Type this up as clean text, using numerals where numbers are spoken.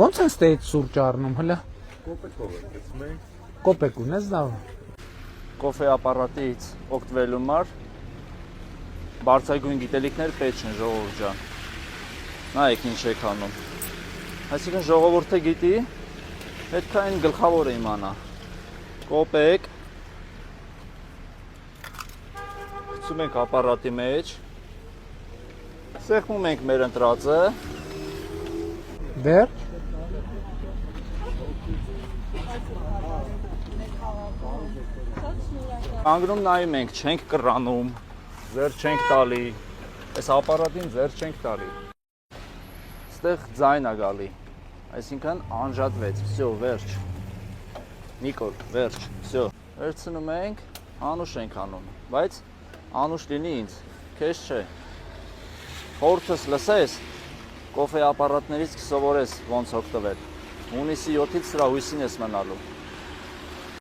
Ոնց են ստեյց սուրճ առնում, հլը։ Կոպեկով է, գցում ենք։ Կոպեկ ունես դա։ Կոֆե ապարատից օգտվելու համար բարձրագույն գիտելիքներ պետք չեն, ժողովուրդ ջան։ Նայեք ինչ եք անում։ Այսինքն ժողովուրդը գիտի, պետք է այն գլխավորը իմանա։ Կոպեկ գցում ենք ապարատի մեջ, սեղմում ենք մեր ընտրածը, Դեր։ Անգնում նայում ենք, չենք կռանում, ձեռ չենք տալի, այս ապարատին ձեռ չենք տալի։ Ստեղ ձայն է գալի, այսինքն անջատվեց, վсё, վերջ։ Նիկոլ, վերջ, վсё։ Վերցնում ենք, անուշ ենք անում, բայց անուշ լինի ինձ, քեզ չէ։ Խորհուրդս լսես, կոֆե ապարատներից կսովորես ոնց օգտվել։ Հունիսի 7-ից սրա հույսին ես մնալու։